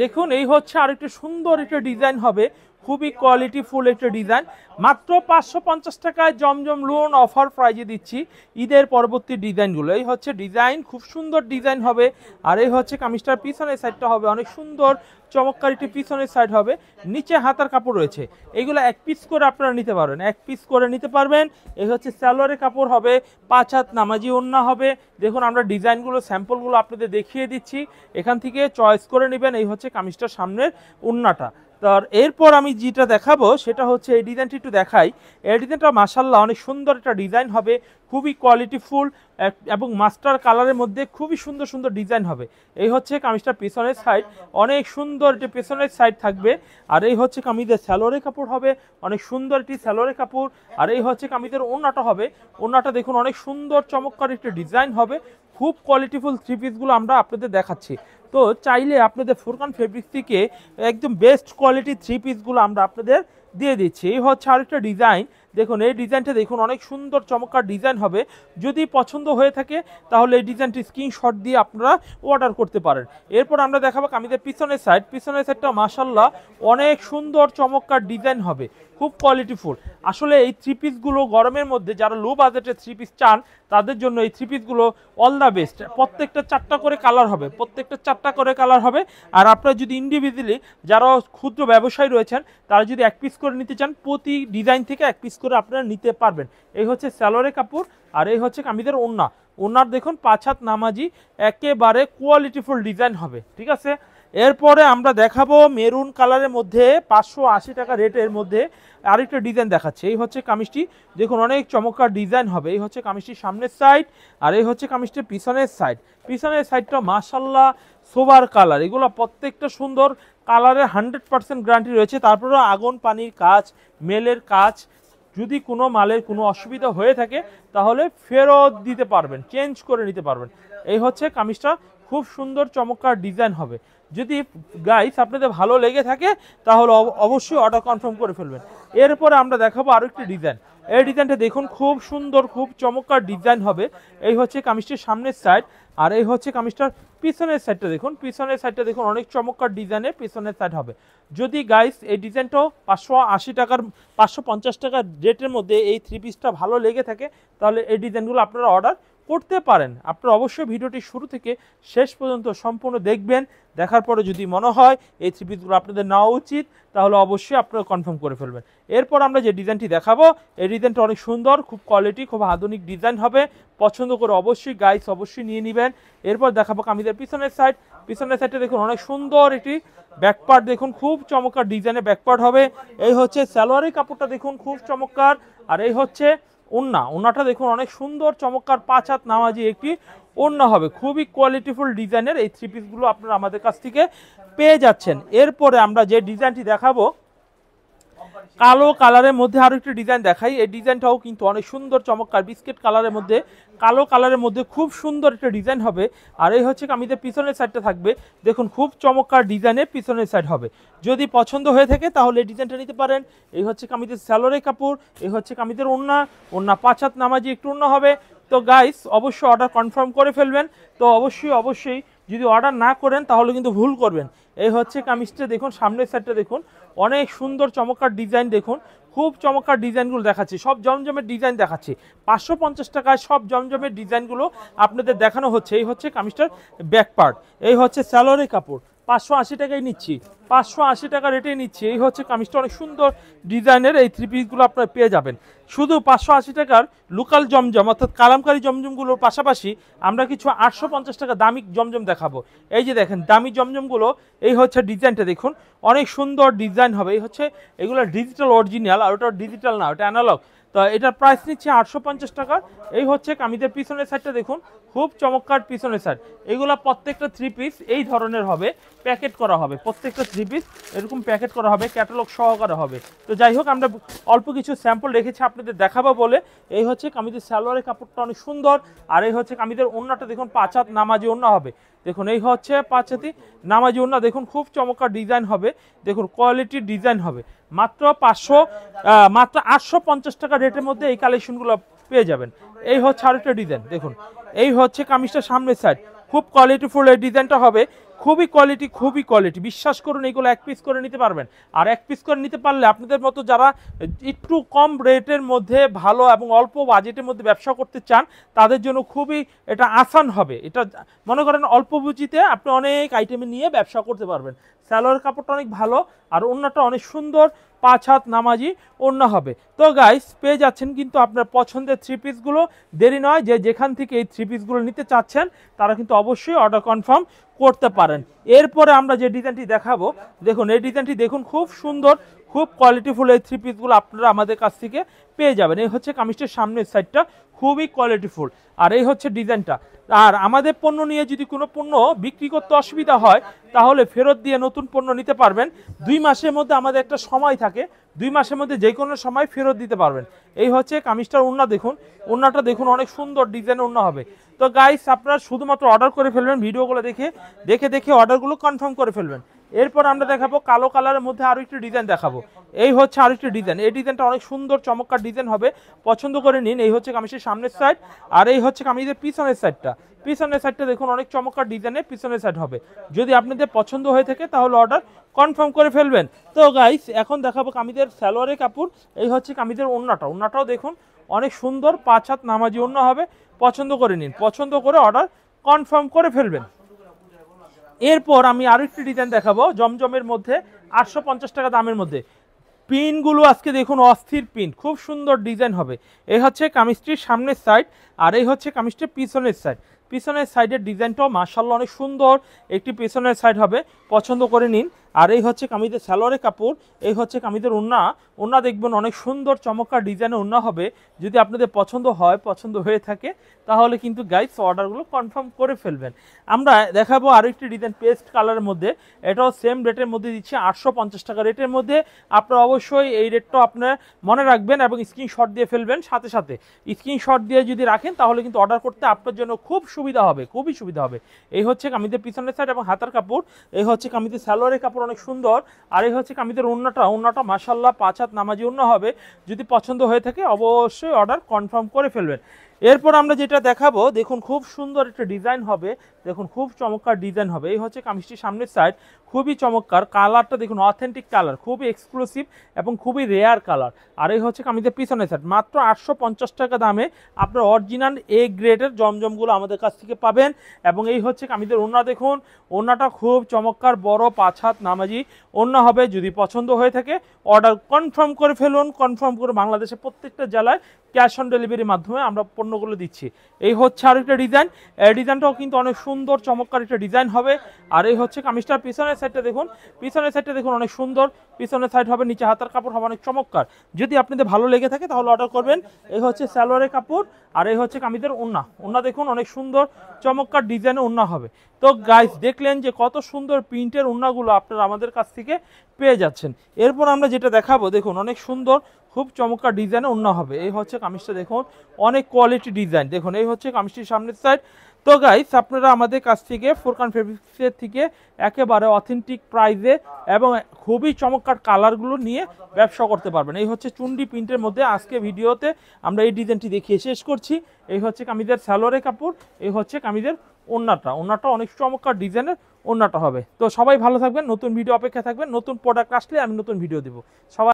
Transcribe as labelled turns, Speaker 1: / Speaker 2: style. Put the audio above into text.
Speaker 1: দেখুন এই হচ্ছে আরেকটা সুন্দর একটা ডিজাইন হবে, খুবই কোয়ালিটিফুল একটা ডিজাইন। মাত্র 550 টাকায় জমজম লোন অফার প্রাইজে দিচ্ছি ঈদের পরবর্তী ডিজাইনগুলো। এই হচ্ছে ডিজাইন, খুব সুন্দর ডিজাইন হবে। আর এই হচ্ছে কামিজটার পিছনের সাইডটা হবে অনেক সুন্দর চমৎকার একটি পিছনের সাইড হবে, নিচে হাতার কাপড় রয়েছে। এইগুলো এক পিস করে আপনারা নিতে পারবেন, এক পিস করে নিতে পারবেন। এই হচ্ছে সালোয়ারের কাপড় হবে, 5 হাত নামাজি ওড়না হবে। দেখুন আমরা ডিজাইনগুলো স্যাম্পলগুলো আপনাদের দেখিয়ে দিচ্ছি, এখান থেকে চয়েস করে নেবেন। এই হচ্ছে কামিজটার সামনের ওড়নাটা। তার এরপর আমি যেটা দেখাবো সেটা হচ্ছে এই ডিজাইনটি একটু দেখাই। এই ডিজাইনটা মাশাআল্লাহ অনেক সুন্দর একটা ডিজাইন হবে, খুবই কোয়ালিটিফুল এবং মাস্টার কালারের মধ্যে খুবই সুন্দর সুন্দর ডিজাইন হবে। এই হচ্ছে কামিজটার পেছনের সাইড, অনেক সুন্দর একটি পেছনের সাইড থাকবে। আর এই হচ্ছে কামিজের সালোয়ারের কাপড় হবে, অনেক সুন্দর একটি সালোয়ারের কাপড়। আর এই হচ্ছে কামিজের ওড়নাটা হবে, ওড়নাটা দেখুন অনেক সুন্দর চমৎকার একটি ডিজাইন হবে। খুব কোয়ালিটিফুল থ্রি পিসগুলো আমরা আপনাদের দেখাচ্ছি। তো চাইলে আপনাদের ফুরকান ফেব্রিক্স থেকে একদম বেস্ট কোয়ালিটি থ্রি পিসগুলো আমরা আপনাদের দিয়ে দিচ্ছি। এই হচ্ছে আরেকটা ডিজাইন, দেখুন এই ডিজাইনটা দেখুন অনেক সুন্দর চমৎকার ডিজাইন হবে। যদি পছন্দ হয়ে থাকে তাহলে এই ডিজাইনটি স্ক্রিনশট দিয়ে আপনারা অর্ডার করতে পারেন। এরপর আমরা দেখাবো কামিজের পিছনের সাইড, পিছনের সাইডটা মাশাআল্লাহ অনেক সুন্দর চমৎকার ডিজাইন হবে, খুব কোয়ালিটিফুল। আসলে এই থ্রি পিসগুলো গরমের মধ্যে যারা লো বাজেটের থ্রি পিস চান তাদের জন্য এই থ্রি পিসগুলো অল দ্য বেস্ট। প্রত্যেকটা 4টা করে কালার হবে, প্রত্যেকটা 4টা করে কালার হবে। আর আপনারা যদি ইন্ডিভিজুয়ালি যারা ক্ষুদ্র ব্যবসায়ী রয়েছেন তারা যদি এক পিস করে নিতে চান, প্রতি ডিজাইন থেকে এক পিস করে আপনারা নিতে পারবেন। এই হচ্ছে সালোয়ারের কাপড়, আর এই হচ্ছে কামিজের ওড়না। ওড়নার দেখুন 5 হাত নামাজি, একেবারে কোয়ালিটিফুল ডিজাইন হবে, ঠিক আছে। এরপরে আমরা দেখাবো মেরুন কালারের মধ্যে 580 টাকা রেটের মধ্যে আরেকটা ডিজাইন দেখাচ্ছে। এই হচ্ছে কামিজটি, দেখুন অনেক চমৎকার ডিজাইন হবে। এই হচ্ছে কামিজটির সামনের সাইড, আর এই হচ্ছে কামিজটির পিছনের সাইড। পিছনের সাইডটা মাশাআল্লাহ সোবার কালার, এগুলো প্রত্যেকটা সুন্দর কালারের 100% গ্যারান্টি রয়েছে। তারপরেও আগুন পানির কাজ, মেলের কাজ, যদি কোনো মালের কোনো অসুবিধা হয়ে থাকে তাহলে ফেরত দিতে পারবেন, চেঞ্জ করে নিতে পারবেন। এই হচ্ছে কামিজটা, খুব সুন্দর চমৎকার ডিজাইন হবে। যদি গাইস আপনাদের ভালো লেগে থাকে তাহলে অবশ্যই অর্ডার কনফার্ম করে ফেলবেন। এরপরে আমরা দেখাবো আরো একটি ডিজাইন। এই ডিজাইনটা দেখুন খুব সুন্দর, খুব চমৎকার ডিজাইন হবে। এই হচ্ছে কামিজটির সামনের সাইড, আর এই হচ্ছে কামিজটার পিছনের সাইডটা দেখুন, পিছনের সাইডটা দেখুন অনেক চমৎকার ডিজাইনের পিছনের সাইড হবে। যদি গাইস এই ডিজাইনটাও 580 টাকার 550 টাকার রেটের মধ্যে এই থ্রি পিসটা ভালো লেগে থাকে তাহলে এই ডিজাইনগুলো আপনারা অর্ডার করতে পারেন। আপনারা অবশ্যই ভিডিওটি শুরু থেকে শেষ পর্যন্ত সম্পূর্ণ দেখবেন, দেখার পরে যদি মনে হয় এই থ্রি পিসগুলো আপনাদের নেওয়া উচিত তাহলে অবশ্যই আপনারা কনফার্ম করে ফেলবেন। এরপর আমরা যে ডিজাইনটি দেখাবো এই ডিজাইনটা অনেক সুন্দর, খুব কোয়ালিটি, খুব আধুনিক ডিজাইন হবে। পছন্দ করে অবশ্যই গাইস অবশ্যই নিয়ে নেবেন। এরপর দেখাবো কামিজের পিছনের সাইড, পিছনের সাইডটা দেখুন অনেক সুন্দর একটি ব্যাকপার্ট, দেখুন খুব চমৎকার ডিজাইনের ব্যাকপার্ট হবে। এই হচ্ছে সালোয়ারের কাপড়টা দেখুন খুব চমৎকার, আর এই হচ্ছে ওড়না, ওড়নাটা দেখুন অনেক সুন্দর চমৎকার 5 হাত নামাজি একটি ওড়না হবে। খুবই কোয়ালিটিফুল ডিজাইনের এই থ্রি পিসগুলো আপনারা আমাদের কাছ থেকে পেয়ে যাচ্ছেন। এরপরে আমরা যে ডিজাইনটি দেখাবো কালো কালারের মধ্যে আরো একটি ডিজাইন দেখাই। এই ডিজাইনটাও কিন্তু অনেক সুন্দর চমৎকার, বিস্কিট কালারের মধ্যে কালো কালারের মধ্যে খুব সুন্দর একটা ডিজাইন হবে। আর এই হচ্ছে কামিজের পিছনের সাইডটা থাকবে, দেখুন খুব চমৎকার ডিজাইনের পিছনের সাইড হবে। যদি পছন্দ হয়ে থাকে তাহলে এই ডিজাইনটা নিতে পারেন। এই হচ্ছে কামিজের সালোয়ারের কাপড়, এই হচ্ছে কামিজের ওড়না, ওড়না 5 হাত নামাজি একটু ওড়না হবে। তো গাইস অবশ্যই অর্ডার কনফার্ম করে ফেলবেন। তো অবশ্যই যদি অর্ডার না করেন তাহলে কিন্তু ভুল করবেন। এই হচ্ছে কামিজটা দেখুন, সামনের সাইডটা দেখুন অনেক সুন্দর চমৎকার ডিজাইন, দেখুন খুব চমৎকার ডিজাইনগুলো দেখাচ্ছি, সব জমজমের ডিজাইন দেখাচ্ছি। 550 টাকায় সব জমজমের ডিজাইনগুলো আপনাদের দেখানো হচ্ছে। এই হচ্ছে কামিজটার ব্যাক পার্ট, এই হচ্ছে সালোয়ারের কাপড়, 580 টাকায় নিচ্ছি, 580 টাকা রেটে নিচ্ছি। এই হচ্ছে কামিজটা, অনেক সুন্দর ডিজাইনের এই থ্রি পিসগুলো আপনারা পেয়ে যাবেন শুধু 580 টাকার। লোকাল জমজম অর্থাৎ কালামকারী জমজমগুলোর পাশাপাশি আমরা কিছু 850 টাকা দামি জমজম দেখাবো। এই যে দেখেন দামি জমজমগুলো, এই হচ্ছে ডিজাইনটা দেখুন অনেক সুন্দর ডিজাইন হবে। এই হচ্ছে এগুলো ডিজিটাল অরিজিনাল, আর ওটা ডিজিটাল না, ওটা অ্যানালগ। তো এটার প্রাইস নিচ্ছে 850 টাকা। এই হচ্ছে কামিজের পিছনের সাইডটা দেখুন খুব চমৎকার পিছনের সাইড। এগুলো প্রত্যেকটা থ্রি পিস এই ধরনের হবে, প্যাকেট করা হবে, প্রত্যেকটা থ্রি পিস এরকম প্যাকেট করা হবে, ক্যাটালগ সহকারে হবে। তো যাই হোক আমরা অল্প কিছু স্যাম্পল রেখেছি আপনাদের দেখাবো বলে। এই হচ্ছে কামিজের সালোয়ারের কাপড়টা অনেক সুন্দর, আর এই হচ্ছে কামিজের ওড়নাটা দেখুন 5 হাত নামাজি ওড়না হবে। দেখুন এই হচ্ছে 5 হাতি নামাজি ওড়না, দেখুন খুব চমৎকার ডিজাইন হবে, দেখুন কোয়ালিটির ডিজাইন হবে। মাত্র 850 টাকা রেটের মধ্যে এই কালেকশনগুলো পেয়ে যাবেন। এই হচ্ছে আরেকটা ডিজাইন, দেখুন এই হচ্ছে কামিজটা সামনের সাইড, খুব কোয়ালিটিফুল এই ডিজাইনটা হবে। খুবই কোয়ালিটি, বিশ্বাস করুন এগুলো এক পিস করে নিতে পারবেন। আর এক পিস করে নিতে পারলে আপনাদের মতো যারা একটু কম রেটের মধ্যে ভালো এবং অল্প বাজেটের মধ্যে ব্যবসা করতে চান তাদের জন্য খুবই এটা আসান হবে। এটা মনে করেন অল্প পুঁজিতে আপনি অনেক আইটেমে নিয়ে ব্যবসা করতে পারবেন। সালোয়ার কাপড়টা অনেক ভালো আর ওড়নাটা অনেক সুন্দর, 5 হাত নামাজি ওড়না হবে। তো গাইস পেয়ে যাচ্ছেন কিন্তু আপনার পছন্দের থ্রি পিসগুলো। দেরি নয়, যে যেখান থেকে এই থ্রি পিসগুলো নিতে চাচ্ছেন তারা কিন্তু অবশ্যই অর্ডার কনফার্ম করতে পারেন। এরপরে আমরা যে ডিজাইনটি দেখাবো, দেখুন এই ডিজাইনটি দেখুন, খুব সুন্দর, খুব কোয়ালিটিফুল এই থ্রি পিসগুলো আপনারা আমাদের কাছ থেকে পেয়ে যাবেন। এই হচ্ছে কামিজটির সামনের সাইডটা, খুবই কোয়ালিটিফুল। আর এই হচ্ছে ডিজাইনটা। আর আমাদের পণ্য নিয়ে যদি কোনো পণ্য বিক্রি করতে অসুবিধা হয় তাহলে ফেরত দিয়ে নতুন পণ্য নিতে পারবেন। 2 মাসের মধ্যে আমাদের একটা সময় থাকে, 2 মাসের মধ্যে যে কোনো সময় ফেরত দিতে পারবেন। এই হচ্ছে কামিজটার ওড়না, দেখুন ওড়নাটা দেখুন, অনেক সুন্দর ডিজাইন ওড়না হবে। তো গাইস আপনারা শুধুমাত্র অর্ডার করে ফেলবেন, ভিডিওগুলো দেখে অর্ডারগুলো কনফার্ম করে ফেলবেন। এরপর আমরা দেখাবো কালো কালারের মধ্যে আরো একটি ডিজাইন দেখাবো। এই হচ্ছে আরেকটি ডিজাইন, এই ডিজাইনটা অনেক সুন্দর চমৎকার ডিজাইন হবে, পছন্দ করে নিন। এই হচ্ছে কামিজের সামনের সাইড আর এই হচ্ছে কামিজের পিছনের সাইডটা। পিছনের সাইডটা দেখুন অনেক চমৎকার ডিজাইনের পিছনের সাইড হবে। যদি আপনাদের পছন্দ হয়ে থাকে তাহলে অর্ডার কনফার্ম করে ফেলবেন। তো গাইস এখন দেখাবো কামিজের সালোয়ারের কাপড়। এই হচ্ছে কামিজের ওড়নাটাও দেখুন অনেক সুন্দর, 5 হাত নামাজি ওড়না হবে, পছন্দ করে নিন, পছন্দ করে অর্ডার কনফার্ম করে ফেলবেন। এরপর আমি আরো একটি ডিজাইন দেখাবো জমজমের মধ্যে, 850 টাকা দামের মধ্যে। পিনগুলো আজকে দেখুন অস্থির পিন, খুব সুন্দর ডিজাইন হবে। এই হচ্ছে কামিজটির সামনের সাইড আর এই হচ্ছে কামিজটির পিছনের সাইড। পিছনের সাইডের ডিজাইনটাও মাশাআল্লাহ অনেক সুন্দর একটি পিছনের সাইড হবে, পছন্দ করে নিন। আর এই হচ্ছে কামিজের সালোয়ারের কাপড়, এই হচ্ছে কামিজের ওড়না দেখবেন অনেক সুন্দর চমৎকার ডিজাইনের ওড়না হবে। যদি আপনাদের পছন্দ হয়ে থাকে তাহলে কিন্তু গাইস অর্ডারগুলো কনফার্ম করে ফেলবেন। আমরা দেখাবো আরো একটি ডিজাইন পেস্ট কালারের মধ্যে, এটাও সেম রেটের মধ্যে দিচ্ছি 850 টাকা রেটের মধ্যে। আপনারা অবশ্যই এই রেটটা আপনার মনে রাখবেন এবং স্ক্রিনশট দিয়ে ফেলবেন। সাথে স্ক্রিনশট দিয়ে যদি রাখেন তাহলে কিন্তু অর্ডার করতে আপনার জন্য খুব সুবিধা হবে, খুবই সুবিধা হবে। এই হচ্ছে কামিজের পিছনের সাইড এবং হাতার কাপড়। এই হচ্ছে কামিজের সালোয়ারের কাপড় অনেক সুন্দর। আর এই হচ্ছে কামিজের ওড়নাটা মাশাআল্লাহ 5 হাত নামাজি ওড়না হবে। যদি পছন্দ হয়ে থাকে অবশ্যই অর্ডার কনফার্ম করে ফেলবেন। এরপর আমরা যেটা দেখাবো দেখুন খুব সুন্দর একটা ডিজাইন হবে, দেখুন খুব চমৎকার ডিজাইন হবে। এই হচ্ছে কামিজটির সামনের সাইড, খুবই চমৎকার, কালারটা দেখুন অথেন্টিক কালার, খুবই এক্সক্লুসিভ এবং খুবই রেয়ার কালার। আর এই হচ্ছে কামিজের পিছনের সাইড, মাত্র 850 টাকা দামে আপনার অরিজিনাল এ গ্রেডের জমজমগুলো আমাদের কাছ থেকে পাবেন। এবং এই হচ্ছে কামিজের ওড়না, দেখুন ওড়নাটা খুব চমৎকার, বড় 5 হাত নামাজি ওড়না হবে। যদি পছন্দ হয়ে থাকে অর্ডার কনফার্ম করে ফেলুন, কনফার্ম করে বাংলাদেশের প্রত্যেকটা জেলায় ক্যাশ অন ডেলিভারির মাধ্যমে আমরা পণ্যগুলো দিচ্ছি। এই হচ্ছে আরেকটা ডিজাইন, এই ডিজাইনটাও কিন্তু অনেক সুন্দর চমৎকার একটা ডিজাইন হবে। আর এই হচ্ছে কামিজটার পিছনের সাইডটা দেখুন, অনেক সুন্দর পিছনের সাইড হবে, নিচে হাতার কাপড় হবে অনেক চমৎকার। যদি আপনাদের ভালো লেগে থাকে তাহলে অর্ডার করবেন। এই হচ্ছে সালোয়ারের কাপড় আর এই হচ্ছে কামিজের ওড়না দেখুন অনেক সুন্দর চমৎকার ডিজাইনের ওড়না হবে। তো গাইস দেখলেন যে কত সুন্দর প্রিন্টের ওড়নাগুলো আপনারা আমাদের কাছ থেকে পেয়ে যাচ্ছেন। এরপর আমরা যেটা দেখাবো দেখুন অনেক সুন্দর, খুব চমৎকার ডিজাইনের ওড়না হবে। এই হচ্ছে কামিজটা দেখুন অনেক কোয়ালিটি ডিজাইন, দেখুন এই হচ্ছে কামিজটির সামনের সাইড। তো গাইস আপনারা আমাদের কাছ থেকে ফুরকান ফেব্রিক্সের থেকে একেবারে অথেন্টিক প্রাইসে এবং খুবই চমৎকার কালারগুলো নিয়ে ব্যবসা করতে পারবেন। এই হচ্ছে চুন্ডি প্রিন্টের মধ্যে আজকে ভিডিওতে আমরা এই ডিজাইনটি দেখিয়ে শেষ করছি। এই হচ্ছে কামিজের সালোয়ারের কাপড়, এই হচ্ছে কামিজের ওড়নাটা অনেক চমৎকার ডিজাইনের ওড়নাটা হবে। তো সবাই ভালো থাকবেন, নতুন ভিডিও অপেক্ষা থাকবেন, নতুন প্রোডাক্ট আসলে আমি নতুন ভিডিও দেবো। সবাই